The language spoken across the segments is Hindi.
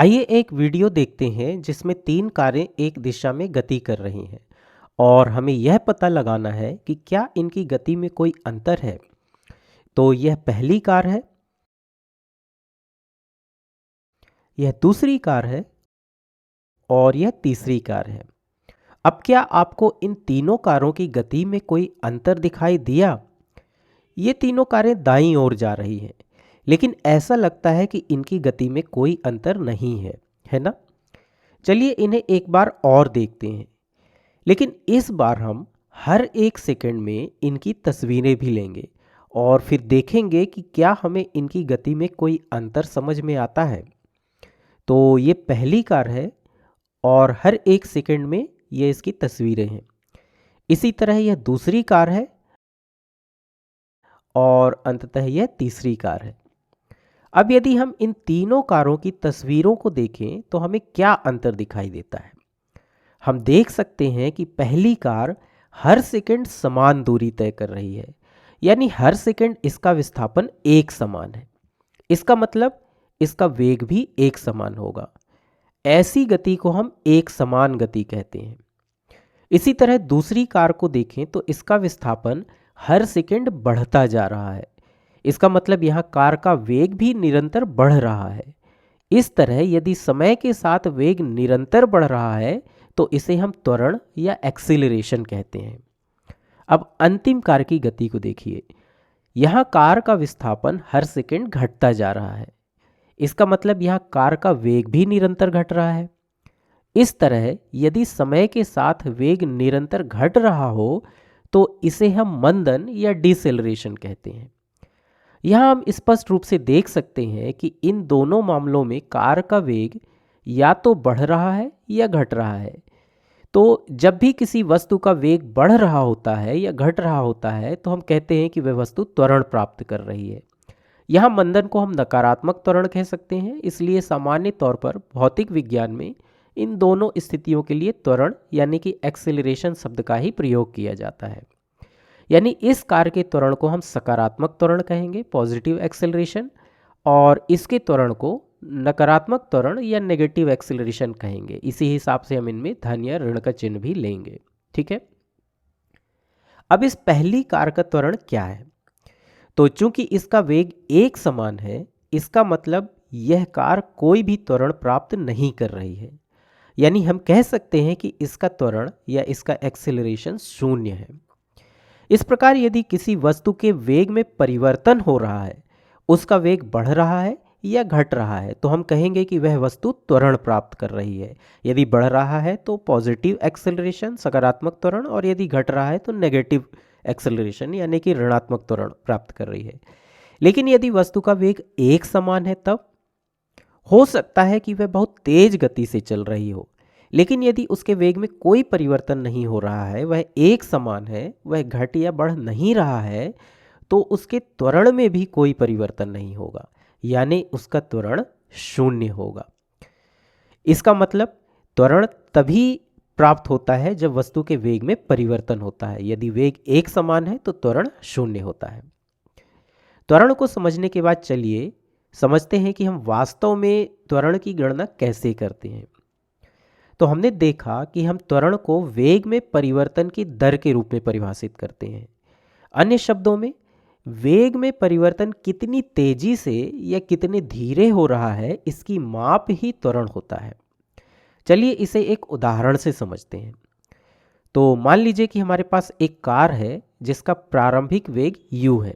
आइए एक वीडियो देखते हैं जिसमें तीन कारें एक दिशा में गति कर रही हैं और हमें यह पता लगाना है कि क्या इनकी गति में कोई अंतर है। तो यह पहली कार है, यह दूसरी कार है और यह तीसरी कार है। अब क्या आपको इन तीनों कारों की गति में कोई अंतर दिखाई दिया? ये तीनों कारें दाईं ओर जा रही हैं, लेकिन ऐसा लगता है कि इनकी गति में कोई अंतर नहीं है ना? चलिए इन्हें एक बार और देखते हैं, लेकिन इस बार हम हर एक सेकंड में इनकी तस्वीरें भी लेंगे और फिर देखेंगे कि क्या हमें इनकी गति में कोई अंतर समझ में आता है। तो ये पहली कार है और हर एक सेकंड में ये इसकी तस्वीरें हैं। इसी तरह यह दूसरी कार है और अंततः यह तीसरी कार है। अब यदि हम इन तीनों कारों की तस्वीरों को देखें तो हमें क्या अंतर दिखाई देता है। हम देख सकते हैं कि पहली कार हर सेकंड समान दूरी तय कर रही है, यानी हर सेकंड इसका विस्थापन एक समान है। इसका मतलब इसका वेग भी एक समान होगा। ऐसी गति को हम एक समान गति कहते हैं। इसी तरह दूसरी कार को देखें तो इसका विस्थापन हर सेकंड बढ़ता जा रहा है। इसका मतलब यहाँ कार का वेग भी निरंतर बढ़ रहा है। इस तरह यदि समय के साथ वेग निरंतर बढ़ रहा है तो इसे हम त्वरण या एक्सीलरेशन कहते हैं। अब अंतिम कार की गति को देखिए। यहाँ कार का विस्थापन हर सेकंड घटता जा रहा है। इसका मतलब यहाँ कार का वेग भी निरंतर घट रहा है। इस तरह यदि समय के साथ वेग निरंतर घट रहा हो तो इसे हम मंदन या डिसेलरेशन कहते हैं। यहाँ हम स्पष्ट रूप से देख सकते हैं कि इन दोनों मामलों में कार का वेग या तो बढ़ रहा है या घट रहा है। तो जब भी किसी वस्तु का वेग बढ़ रहा होता है या घट रहा होता है तो हम कहते हैं कि वह वस्तु त्वरण प्राप्त कर रही है। यहाँ मंदन को हम नकारात्मक त्वरण कह सकते हैं। इसलिए सामान्य तौर पर भौतिक विज्ञान में इन दोनों स्थितियों के लिए त्वरण यानी कि एक्सेलरेशन शब्द का ही प्रयोग किया जाता है। यानी इस कार के त्वरण को हम सकारात्मक त्वरण कहेंगे, पॉजिटिव एक्सेलरेशन, और इसके त्वरण को नकारात्मक त्वरण या नेगेटिव एक्सेलरेशन कहेंगे। इसी हिसाब से हम इनमें धन या ऋण का चिन्ह भी लेंगे। ठीक है। अब इस पहली कार का त्वरण क्या है? तो चूंकि इसका वेग एक समान है, इसका मतलब यह कार कोई भी त्वरण प्राप्त नहीं कर रही है। यानी हम कह सकते हैं कि इसका त्वरण या इसका एक्सेलरेशन शून्य है। इस प्रकार यदि किसी वस्तु के वेग में परिवर्तन हो रहा है, उसका वेग बढ़ रहा है या घट रहा है, तो हम कहेंगे कि वह वस्तु त्वरण प्राप्त कर रही है। यदि बढ़ रहा है तो पॉजिटिव एक्सेलरेशन, सकारात्मक त्वरण, और यदि घट रहा है तो नेगेटिव एक्सेलरेशन यानी कि ऋणात्मक त्वरण प्राप्त कर रही है। लेकिन यदि वस्तु का वेग एक समान है तब हो सकता है कि वह बहुत तेज गति से चल रही हो, लेकिन यदि उसके वेग में कोई परिवर्तन नहीं हो रहा है, वह एक समान है, वह घट या बढ़ नहीं रहा है, तो उसके त्वरण में भी कोई परिवर्तन नहीं होगा, यानी उसका त्वरण शून्य होगा। इसका मतलब त्वरण तभी प्राप्त होता है जब वस्तु के वेग में परिवर्तन होता है। यदि वेग एक समान है तो त्वरण शून्य होता है। त्वरण को समझने के बाद चलिए समझते हैं कि हम वास्तव में त्वरण की गणना कैसे करते हैं। तो हमने देखा कि हम त्वरण को वेग में परिवर्तन की दर के रूप में परिभाषित करते हैं। अन्य शब्दों में, वेग में परिवर्तन कितनी तेजी से या कितने धीरे हो रहा है, इसकी माप ही त्वरण होता है। चलिए इसे एक उदाहरण से समझते हैं। तो मान लीजिए कि हमारे पास एक कार है जिसका प्रारंभिक वेग u है।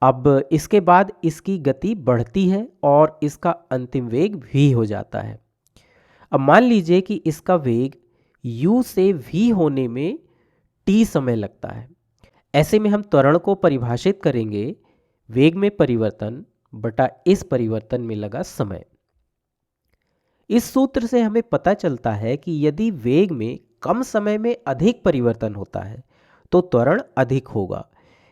अब इसके बाद इसकी गति बढ़ती है और इसका अंतिम वेग v हो जाता है। अब मान लीजिए कि इसका वेग u से v होने में t समय लगता है। ऐसे में हम त्वरण को परिभाषित करेंगे वेग में परिवर्तन बटा इस परिवर्तन में लगा समय। इस सूत्र से हमें पता चलता है कि यदि वेग में कम समय में अधिक परिवर्तन होता है तो त्वरण अधिक होगा,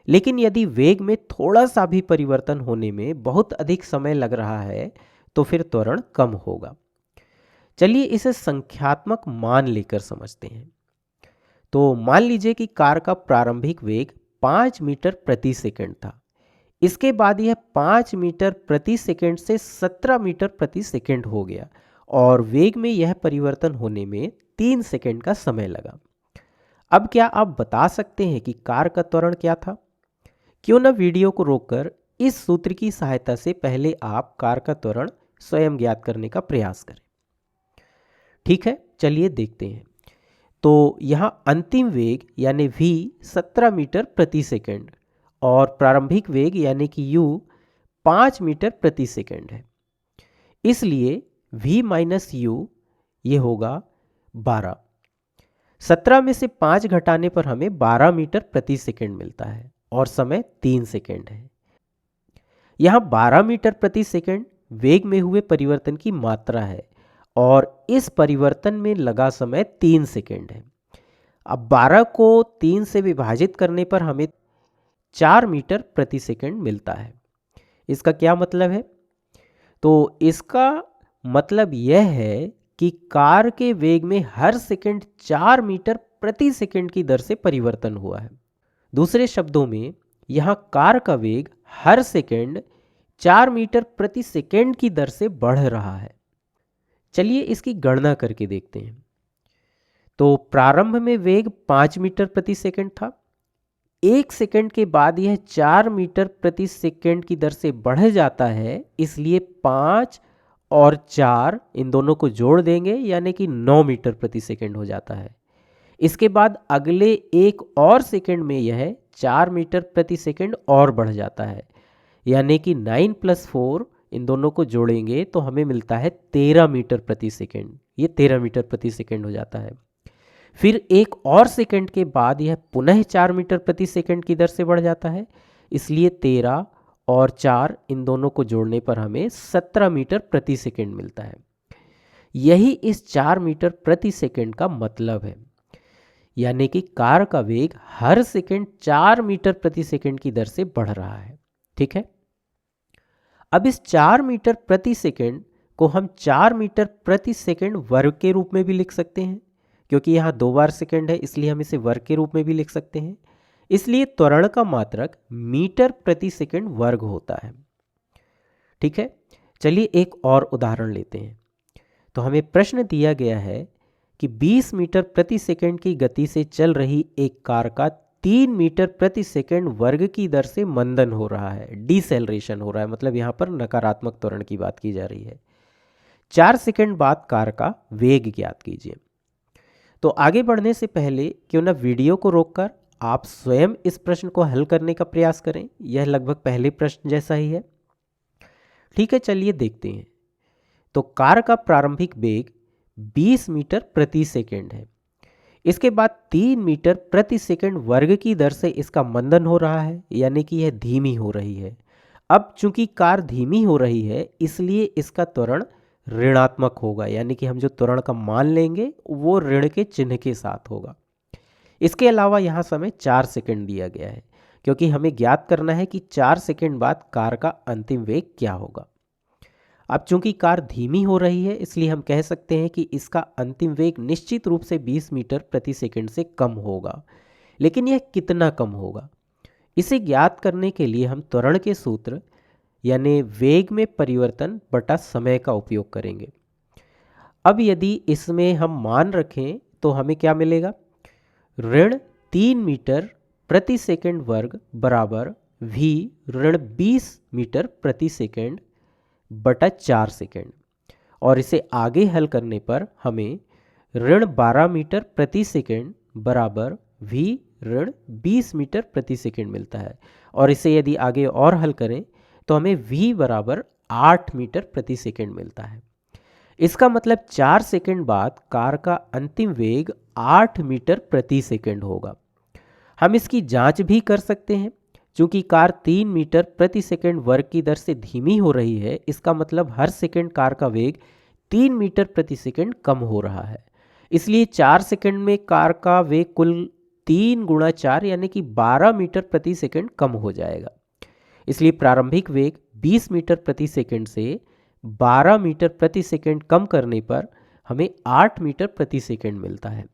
लेकिन यदि वेग में थोड़ा सा भी परिवर्तन होने में बहुत अधिक समय लग रहा है तो फिर त्वरण कम होगा। चलिए इसे संख्यात्मक मान लेकर समझते हैं। तो मान लीजिए कि कार का प्रारंभिक वेग 5 मीटर प्रति सेकंड था। इसके बाद यह 5 मीटर प्रति सेकंड से 17 मीटर प्रति सेकंड हो गया और वेग में यह परिवर्तन होने में 3 सेकंड का समय लगा। अब क्या आप बता सकते हैं कि कार का त्वरण क्या था? क्यों न वीडियो को रोककर इस सूत्र की सहायता से पहले आप कार का त्वरण स्वयं ज्ञात करने का प्रयास करें। ठीक है, चलिए देखते हैं। तो यहाँ अंतिम वेग यानी v 17 मीटर प्रति सेकंड और प्रारंभिक वेग यानी कि u 5 मीटर प्रति सेकंड है। इसलिए v माइनस u ये होगा 12। 17 में से 5 घटाने पर हमें 12 मीटर प्रति सेकंड मिलता है और समय 3 सेकंड है। यहाँ 12 मीटर प्रति सेकंड वेग में हुए परिवर्तन की मात्रा है और इस परिवर्तन में लगा समय 3 सेकंड है। अब 12 को 3 से विभाजित करने पर हमें 4 मीटर प्रति सेकंड मिलता है। इसका क्या मतलब है? तो इसका मतलब यह है कि कार के वेग में हर सेकंड 4 मीटर प्रति सेकंड की दर से परिवर्तन हुआ है। दूसरे शब्दों में यहाँ कार का वेग हर सेकंड 4 मीटर प्रति सेकंड की दर से बढ़ रहा है। चलिए इसकी गणना करके देखते हैं। तो प्रारंभ में वेग 5 मीटर प्रति सेकंड था। 1 सेकंड के बाद यह 4 मीटर प्रति सेकंड की दर से बढ़ जाता है, इसलिए 5 और 4 इन दोनों को जोड़ देंगे यानी कि 9 मीटर प्रति सेकंड हो जाता है। इसके बाद अगले 1 और सेकंड में यह 4 मीटर प्रति सेकंड और बढ़ जाता है, यानी कि 9 + 4 इन दोनों को जोड़ेंगे तो हमें मिलता है 13 मीटर प्रति सेकंड। ये 13 मीटर प्रति सेकंड हो जाता है। फिर 1 और सेकंड के बाद यह पुनः 4 मीटर प्रति सेकंड की दर से बढ़ जाता है, इसलिए 13 और 4 इन दोनों को जोड़ने पर हमें 17 मीटर प्रति सेकंड मिलता है। यही इस 4 मीटर प्रति सेकंड का मतलब है, यानी कि कार का वेग हर सेकंड 4 मीटर प्रति सेकंड की दर से बढ़ रहा है। ठीक है, अब इस 4 मीटर प्रति सेकंड को हम 4 मीटर प्रति सेकंड वर्ग के रूप में भी लिख सकते हैं, क्योंकि यहाँ 2 बार सेकंड है इसलिए हम इसे वर्ग के रूप में भी लिख सकते हैं। इसलिए त्वरण का मात्रक मीटर प्रति सेकंड वर्ग होता है। ठीक है, चलिए एक और उदाहरण लेते हैं। तो हमें प्रश्न दिया गया है कि 20 मीटर प्रति सेकंड की गति से चल रही एक कार का 3 मीटर प्रति सेकंड वर्ग की दर से मंदन हो रहा है, डिसेलरेशन हो रहा है, मतलब यहाँ पर नकारात्मक त्वरण की बात की जा रही है। 4 सेकंड बाद कार का वेग ज्ञात कीजिए। तो आगे बढ़ने से पहले क्यों ना वीडियो को रोककर आप स्वयं इस प्रश्न को हल करने का प्रयास करें। यह लगभग पहले प्रश्न जैसा ही है। ठीक है, चलिए देखते हैं। तो कार का प्रारंभिक वेग 20 मीटर प्रति सेकंड है। इसके बाद 3 मीटर प्रति सेकंड वर्ग की दर से इसका मंदन हो रहा है, यानी कि यह धीमी हो रही है। अब चूंकि कार धीमी हो रही है इसलिए इसका त्वरण ऋणात्मक होगा, यानी कि हम जो त्वरण का मान लेंगे वो ऋण के चिन्ह के साथ होगा। इसके अलावा यहाँ समय 4 सेकंड दिया गया है, क्योंकि हमें ज्ञात करना है कि 4 सेकंड बाद कार का अंतिम वेग क्या होगा। अब चूंकि कार धीमी हो रही है इसलिए हम कह सकते हैं कि इसका अंतिम वेग निश्चित रूप से 20 मीटर प्रति सेकंड से कम होगा, लेकिन यह कितना कम होगा, इसे ज्ञात करने के लिए हम त्वरण के सूत्र यानी वेग में परिवर्तन बटा समय का उपयोग करेंगे। अब यदि इसमें हम मान रखें तो हमें क्या मिलेगा? ऋण 3 मीटर प्रति सेकंड वर्ग बराबर v ऋण 20 मीटर प्रति सेकंड बटा 4 सेकंड, और इसे आगे हल करने पर हमें ऋण 12 मीटर प्रति सेकंड बराबर v ऋण 20 मीटर प्रति सेकंड मिलता है। और इसे यदि आगे और हल करें तो हमें v बराबर 8 मीटर प्रति सेकंड मिलता है। इसका मतलब 4 सेकंड बाद कार का अंतिम वेग 8 मीटर प्रति सेकंड होगा। हम इसकी जांच भी कर सकते हैं। चूंकि कार 3 मीटर प्रति सेकंड वर्ग की दर से धीमी हो रही है, इसका मतलब हर सेकंड कार का वेग 3 मीटर प्रति सेकंड कम हो रहा है। इसलिए 4 सेकंड में कार का वेग कुल 3 गुणा 4 यानी कि 12 मीटर प्रति सेकंड कम हो जाएगा। इसलिए प्रारंभिक वेग 20 मीटर प्रति सेकंड से 12 मीटर प्रति सेकंड कम करने पर हमें 8 मीटर प्रति सेकंड मिलता है।